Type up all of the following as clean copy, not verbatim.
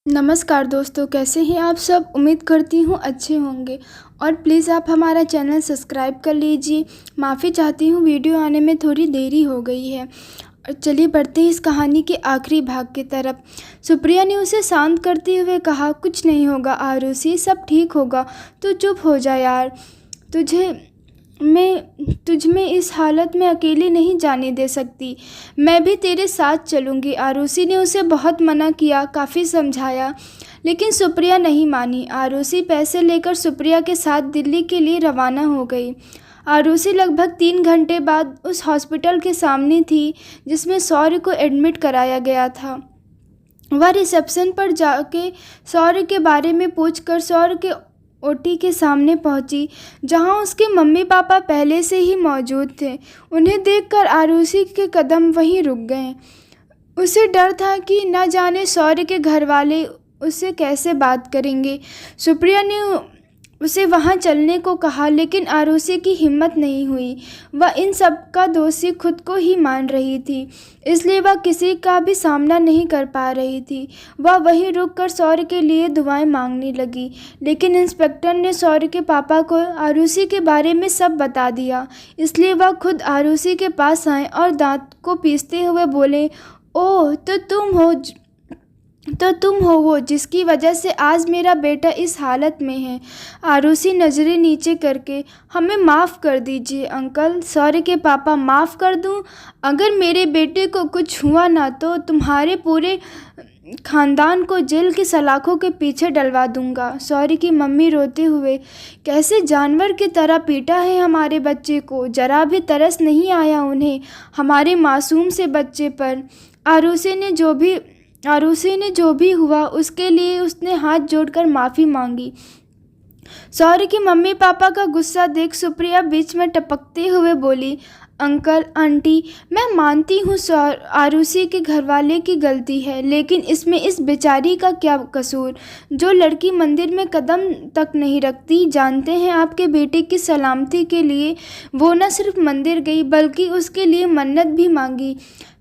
नमस्कार दोस्तों, कैसे हैं आप सब। उम्मीद करती हूँ अच्छे होंगे और प्लीज़ आप हमारा चैनल सब्सक्राइब कर लीजिए। माफ़ी चाहती हूँ, वीडियो आने में थोड़ी देरी हो गई है। और चलिए बढ़ते हैं इस कहानी के आखिरी भाग की तरफ। सुप्रिया ने उसे शांत करते हुए कहा, कुछ नहीं होगा आरुषि, सब ठीक होगा। तू चुप हो जा यार। तुझ में इस हालत में अकेले नहीं जाने दे सकती। मैं भी तेरे साथ चलूँगी। आरुषि ने उसे बहुत मना किया, काफ़ी समझाया, लेकिन सुप्रिया नहीं मानी। आरुषि पैसे लेकर सुप्रिया के साथ दिल्ली के लिए रवाना हो गई। आरुषि लगभग 3 घंटे बाद उस हॉस्पिटल के सामने थी जिसमें शौर्य को एडमिट कराया गया था। वह रिसेप्शन पर जाके शौर्य के बारे में पूछकर शौर्य के ओटी के सामने पहुंची, जहां उसके मम्मी पापा पहले से ही मौजूद थे। उन्हें देखकर आरुषि के कदम वहीं रुक गए। उसे डर था कि न जाने शौर्य के घर वाले उससे कैसे बात करेंगे। सुप्रिया ने उसे वहां चलने को कहा, लेकिन आरुषि की हिम्मत नहीं हुई। वह इन सब का दोषी खुद को ही मान रही थी, इसलिए वह किसी का भी सामना नहीं कर पा रही थी। वह वहीं रुककर शौर्य के लिए दुआएं मांगने लगी, लेकिन इंस्पेक्टर ने शौर्य के पापा को आरुषि के बारे में सब बता दिया। इसलिए वह खुद आरुषि के पास आए और दांत को पीसते हुए बोले, ओह, तो तुम हो वो जिसकी वजह से आज मेरा बेटा इस हालत में है। आरुषि नज़रें नीचे करके, हमें माफ़ कर दीजिए अंकल। शौर्य के पापा, माफ़ कर दूं? अगर मेरे बेटे को कुछ हुआ ना तो तुम्हारे पूरे खानदान को जेल की सलाखों के पीछे डलवा दूंगा। शौर्य की मम्मी रोते हुए, कैसे जानवर की तरह पीटा है हमारे बच्चे को, जरा भी तरस नहीं आया उन्हें हमारे मासूम से बच्चे पर। आरुषि ने जो भी हुआ उसके लिए उसने हाथ जोड़कर माफ़ी मांगी। शौर्य की मम्मी पापा का गुस्सा देख सुप्रिया बीच में टपकते हुए बोली, अंकल आंटी, मैं मानती हूँ आरुषि के घरवाले की गलती है, लेकिन इसमें इस बेचारी का क्या कसूर। जो लड़की मंदिर में कदम तक नहीं रखती, जानते हैं आपके बेटे की सलामती के लिए वो न सिर्फ मंदिर गई बल्कि उसके लिए मन्नत भी मांगी।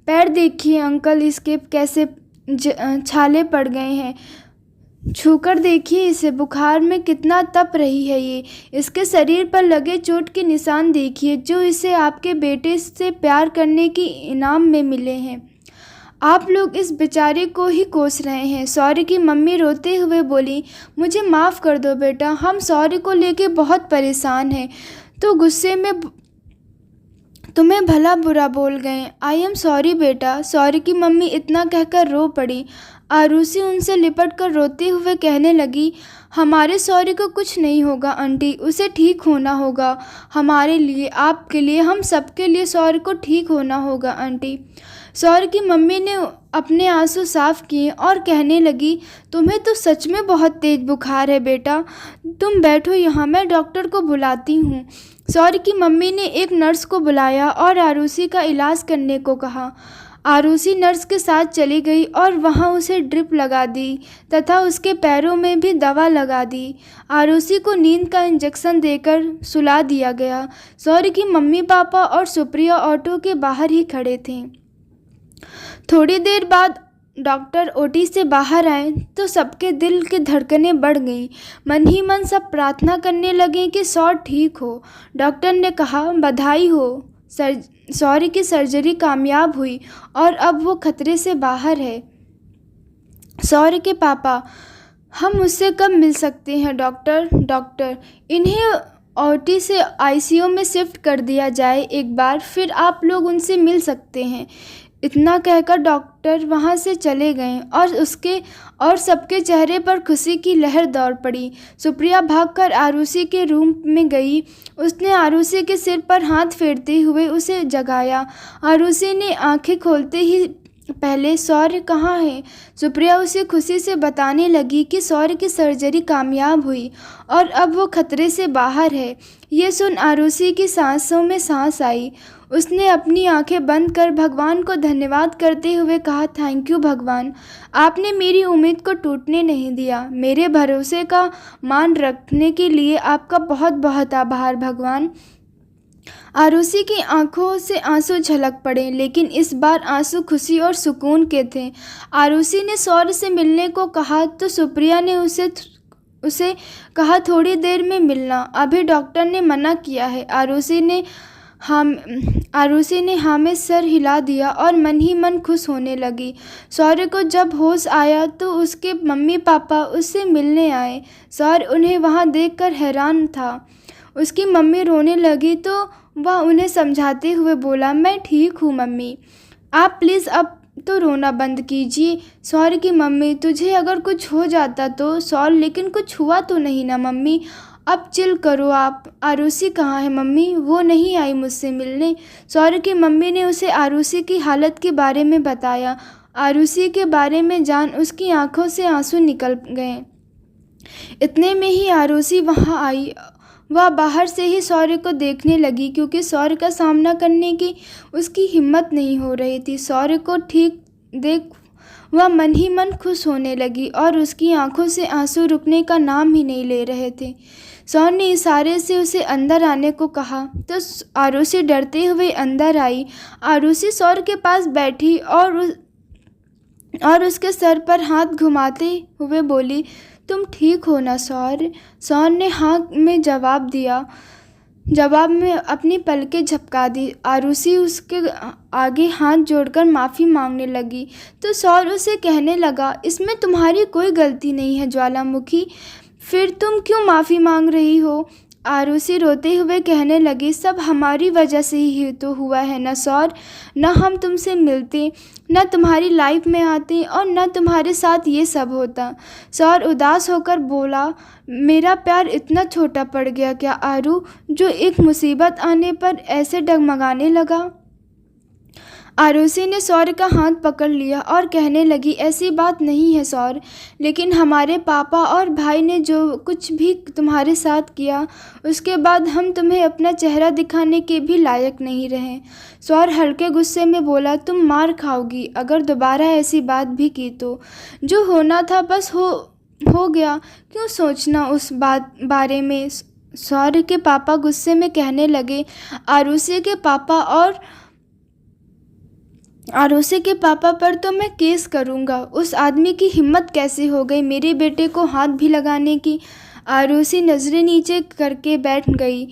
पैर देखिए अंकल, इसके कैसे छाले पड़ गए हैं। छूकर देखिए इसे, बुखार में कितना तप रही है ये। इसके शरीर पर लगे चोट के निशान देखिए, जो इसे आपके बेटे से प्यार करने की इनाम में मिले हैं। आप लोग इस बेचारे को ही कोस रहे हैं। शौर्य की मम्मी रोते हुए बोली, मुझे माफ़ कर दो बेटा, हम शौर्य को लेके बहुत परेशान हैं। तो गुस्से में तुम्हें भला बुरा बोल गए। आई एम सॉरी बेटा। शौर्य की मम्मी इतना कहकर रो पड़ी। आरुषि उनसे लिपट कर रोते हुए कहने लगी, हमारे शौर्य को कुछ नहीं होगा आंटी, उसे ठीक होना होगा। हमारे लिए, आपके लिए, हम सबके लिए शौर्य को ठीक होना होगा आंटी। शौर्य की मम्मी ने अपने आंसू साफ किए और कहने लगी, तुम्हें तो सच में बहुत तेज बुखार है बेटा, तुम बैठो यहाँ, मैं डॉक्टर को बुलाती हूँ। शौर्य की मम्मी ने एक नर्स को बुलाया और आरुषि का इलाज करने को कहा। आरुषि नर्स के साथ चली गई और वहां उसे ड्रिप लगा दी तथा उसके पैरों में भी दवा लगा दी। आरुषि को नींद का इंजेक्शन देकर सुला दिया गया। शौर्य की मम्मी पापा और सुप्रिया ऑटो के बाहर ही खड़े थे। थोड़ी देर बाद डॉक्टर ओटी से बाहर आए तो सबके दिल की धड़कनें बढ़ गईं। मन ही मन सब प्रार्थना करने लगे कि शौर्य ठीक हो। डॉक्टर ने कहा, बधाई हो, शौर्य की सर्जरी कामयाब हुई और अब वो खतरे से बाहर है। शौर्य के पापा, हम उससे कब मिल सकते हैं डॉक्टर, इन्हें ओटी से आईसीयू में शिफ्ट कर दिया जाए एक बार, फिर आप लोग उनसे मिल सकते हैं। इतना कहकर डॉक्टर वहां से चले गए और सबके चेहरे पर खुशी की लहर दौड़ पड़ी। सुप्रिया भागकर आरुषि के रूम में गई। उसने आरुषि के सिर पर हाथ फेरते हुए उसे जगाया। आरुषि ने आंखें खोलते ही पहले, शौर्य कहाँ है? सुप्रिया उसे खुशी से बताने लगी कि शौर्य की सर्जरी कामयाब हुई और अब वो खतरे से बाहर है। ये सुन आरुषि की सांसों में सांस आई। उसने अपनी आंखें बंद कर भगवान को धन्यवाद करते हुए कहा, थैंक यू भगवान, आपने मेरी उम्मीद को टूटने नहीं दिया। मेरे भरोसे का मान रखने के लिए आपका बहुत बहुत आभार भगवान। आरुषि की आंखों से आंसू झलक पड़े, लेकिन इस बार आंसू खुशी और सुकून के थे। आरुषि ने सौर्य से मिलने को कहा तो सुप्रिया ने उसे कहा थोड़ी देर में मिलना, अभी डॉक्टर ने मना किया है। आरुषि ने हाँ में सर हिला दिया और मन ही मन खुश होने लगी। सौर्य को जब होश आया तो उसके मम्मी पापा उससे मिलने आए। सौर्य उन्हें वहाँ देखकर हैरान था। उसकी मम्मी रोने लगी तो वह उन्हें समझाते हुए बोला, मैं ठीक हूँ मम्मी, आप प्लीज़ अब तो रोना बंद कीजिए। सौर्य की मम्मी, तुझे अगर कुछ हो जाता तो? सौर्य, लेकिन कुछ हुआ तो नहीं ना मम्मी, अब चिल करो आप। आरुषि कहाँ है मम्मी? वो नहीं आई मुझसे मिलने। सौर्य की मम्मी ने उसे आरुषि की हालत के बारे में बताया। आरुषि के बारे में जान उसकी आंखों से आंसू निकल गए। इतने में ही आरुषि वहाँ आई। वह बाहर से ही सौर्य को देखने लगी, क्योंकि सौर्य का सामना करने की उसकी हिम्मत नहीं हो रही थी। सौर्य को ठीक देख वह मन ही मन खुश होने लगी और उसकी आंखों से आंसू रुकने का नाम ही नहीं ले रहे थे। सौर्य ने इशारे से उसे अंदर आने को कहा तो आरुषि डरते हुए अंदर आई। आरुषि सौर्य के पास बैठी और उसके सर पर हाथ घुमाते हुए बोली, तुम ठीक हो ना सौर्य? सौर्य ने हाँ में जवाब दिया। जवाब में अपनी पलकें झपका दी। आरुषि उसके आगे हाथ जोड़कर माफ़ी मांगने लगी तो सौर्य उसे कहने लगा, इसमें तुम्हारी कोई गलती नहीं है ज्वालामुखी, फिर तुम क्यों माफ़ी मांग रही हो? आरुषि रोते हुए कहने लगी, सब हमारी वजह से ही तो हुआ है ना सौर्य, न हम तुमसे मिलते, न तुम्हारी लाइफ में आते और न तुम्हारे साथ ये सब होता। सौर्य उदास होकर बोला, मेरा प्यार इतना छोटा पड़ गया क्या आरू, जो एक मुसीबत आने पर ऐसे डगमगाने लगा? आरुषि ने सौर्य का हाथ पकड़ लिया और कहने लगी, ऐसी बात नहीं है सौर्य, लेकिन हमारे पापा और भाई ने जो कुछ भी तुम्हारे साथ किया, उसके बाद हम तुम्हें अपना चेहरा दिखाने के भी लायक नहीं रहे। सौर्य हल्के गुस्से में बोला, तुम मार खाओगी अगर दोबारा ऐसी बात भी की तो। जो होना था बस हो गया, क्यों सोचना उस बारे में? सौर्य के पापा गुस्से में कहने लगे, आरुषि के पापा पर तो मैं केस करूँगा। उस आदमी की हिम्मत कैसे हो गई मेरे बेटे को हाथ भी लगाने की? आरुषि नज़रें नीचे करके बैठ गई,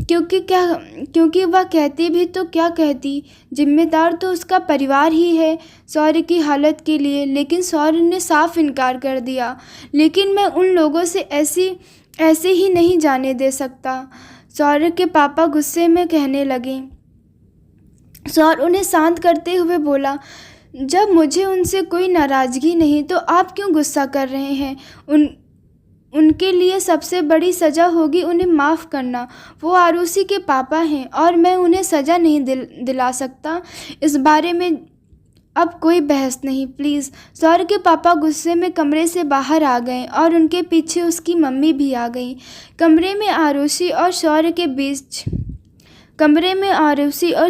क्योंकि वह कहती भी तो क्या कहती, जिम्मेदार तो उसका परिवार ही है सौर्य की हालत के लिए। लेकिन सौर्य ने साफ इनकार कर दिया, लेकिन मैं उन लोगों से ऐसे ही नहीं जाने दे सकता। सौर्य के पापा गुस्से में कहने लगे। सौर्य उन्हें शांत करते हुए बोला, जब मुझे उनसे कोई नाराज़गी नहीं तो आप क्यों गुस्सा कर रहे हैं? उनके लिए सबसे बड़ी सज़ा होगी उन्हें माफ़ करना। वो आरुषि के पापा हैं और मैं उन्हें सज़ा नहीं दिला सकता। इस बारे में अब कोई बहस नहीं, प्लीज़। सौर्य के पापा गुस्से में कमरे से बाहर आ गए और उनके पीछे उसकी मम्मी भी आ गई। कमरे में आरुषि और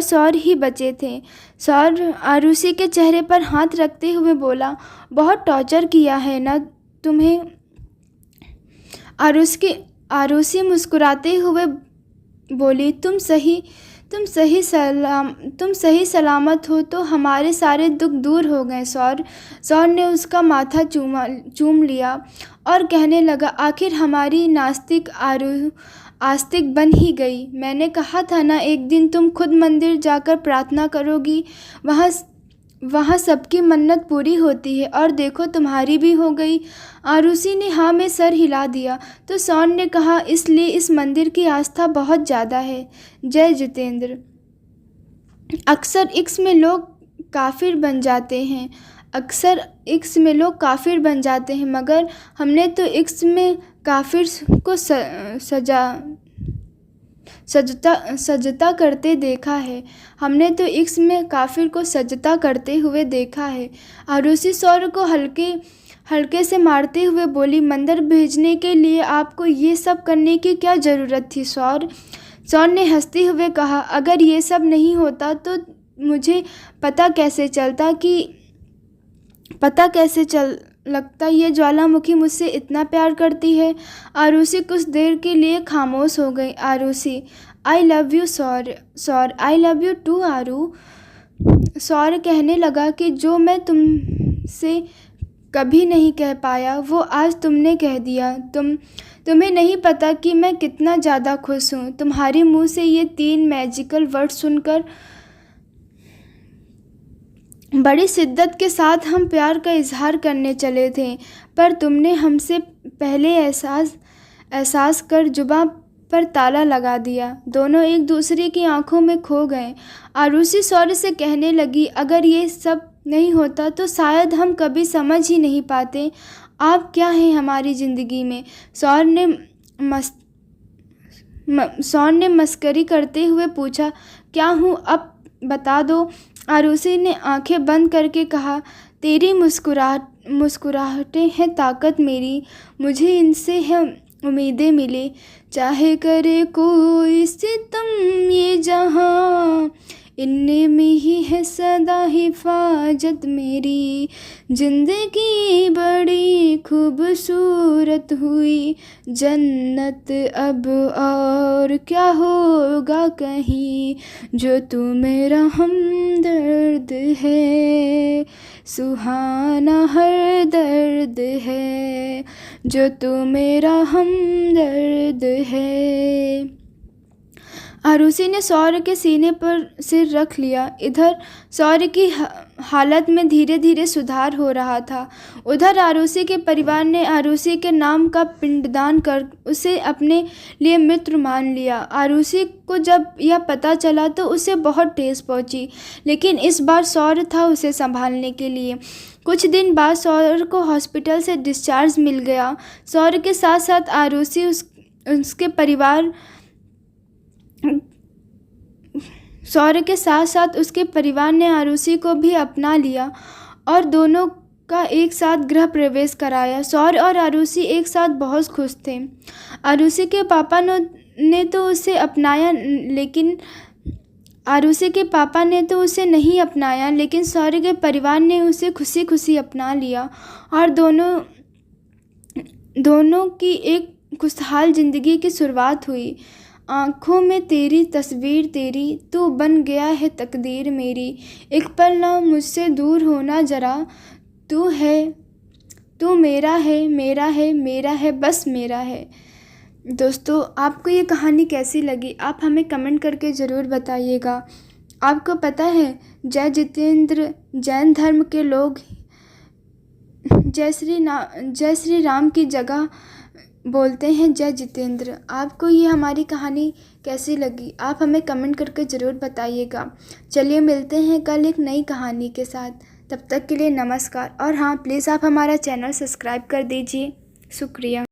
सौर्य ही बचे थे। सौर्य आरुषि के चेहरे पर हाथ रखते हुए बोला, बहुत टॉर्चर किया है ना तुम्हें? आरुषि मुस्कुराते हुए बोली, तुम सही सलामत हो तो हमारे सारे दुख दूर हो गए सौर्य। सौर्य ने उसका माथा चूम लिया और कहने लगा, आखिर हमारी आस्तिक बन ही गई। मैंने कहा था ना, एक दिन तुम खुद मंदिर जाकर प्रार्थना करोगी, वहाँ सबकी मन्नत पूरी होती है, और देखो तुम्हारी भी हो गई। आरुषि ने हाँ में सर हिला दिया तो सौर्य ने कहा, इसलिए इस मंदिर की आस्था बहुत ज़्यादा है। जय जितेंद्र। अक्सर इश्क में लोग काफिर बन जाते हैं, मगर हमने तो इश्क में काफिर को सजता करते देखा है। हमने तो इश्क में काफिर को सजता करते हुए देखा है। आरुषि सौर्य को हल्के से मारते हुए बोली, मंदिर भेजने के लिए आपको ये सब करने की क्या ज़रूरत थी सौर्य? सौर्य ने हंसते हुए कहा, अगर ये सब नहीं होता तो मुझे पता कैसे लगता ये ज्वालामुखी मुझसे इतना प्यार करती है। आरुषि कुछ देर के लिए खामोश हो गई। आई लव यू सौर, आई लव यू टू आरू। सौर कहने लगा कि जो मैं तुमसे कभी नहीं कह पाया वो आज तुमने कह दिया। तुम्हें नहीं पता कि मैं कितना ज़्यादा खुश हूँ। तुम्हारे मुंह से ये 3 मैजिकल वर्ड सुनकर बड़ी शिद्दत के साथ हम प्यार का इजहार करने चले थे, पर तुमने हमसे पहले एहसास कर जुबां पर ताला लगा दिया। दोनों एक दूसरे की आंखों में खो गए। आरुषि सौर से कहने लगी, अगर ये सब नहीं होता तो शायद हम कभी समझ ही नहीं पाते आप क्या हैं हमारी ज़िंदगी में। सौर ने मस्करी करते हुए पूछा, क्या हूँ अब बता दो। आरुषि ने आंखें बंद करके कहा, तेरी मुस्कुराहटें हैं ताकत मेरी, मुझे इनसे है उम्मीदें मिले। चाहे करे कोई सितम ये जहां, इनमें में ही है सदा हिफाजत मेरी। जिंदगी बड़ी खूबसूरत हुई, जन्नत अब और क्या होगा कहीं। जो तू मेरा हमदर्द है, सुहाना हर दर्द है। जो तू मेरा हमदर्द है। आरुषि ने सौर के सीने पर सिर रख लिया। इधर सौर की हालत में धीरे धीरे सुधार हो रहा था। उधर आरुषि के परिवार ने आरुषि के नाम का पिंडदान कर उसे अपने लिए मित्र मान लिया। आरुषि को जब यह पता चला तो उसे बहुत ठेस पहुंची, लेकिन इस बार सौर था उसे संभालने के लिए। कुछ दिन बाद सौर को हॉस्पिटल से डिस्चार्ज मिल गया। सौर के साथ साथ आरुषि उसके परिवार उसके परिवार ने आरुषि को भी अपना लिया और दोनों का एक साथ गृह प्रवेश कराया। सौर और आरुषि एक साथ बहुत खुश थे। आरुषि के पापा ने तो उसे अपनाया, लेकिन आरुषि के पापा ने तो उसे नहीं अपनाया, लेकिन सौर के परिवार ने उसे खुशी खुशी अपना लिया और दोनों की एक खुशहाल ज़िंदगी की शुरुआत हुई। आँखों में तेरी तस्वीर तेरी, तू बन गया है तकदीर मेरी। एक पल ना मुझसे दूर होना ज़रा, तू मेरा है, मेरा है, मेरा है, बस मेरा है। दोस्तों, आपको ये कहानी कैसी लगी आप हमें कमेंट करके ज़रूर बताइएगा। आपको पता है जय जितेंद्र जैन धर्म के लोग जय श्री राम की जगह बोलते हैं जय जितेंद्र। आपको ये हमारी कहानी कैसी लगी आप हमें कमेंट करके ज़रूर बताइएगा। चलिए मिलते हैं कल एक नई कहानी के साथ। तब तक के लिए नमस्कार। और हाँ, प्लीज़ आप हमारा चैनल सब्सक्राइब कर दीजिए। शुक्रिया।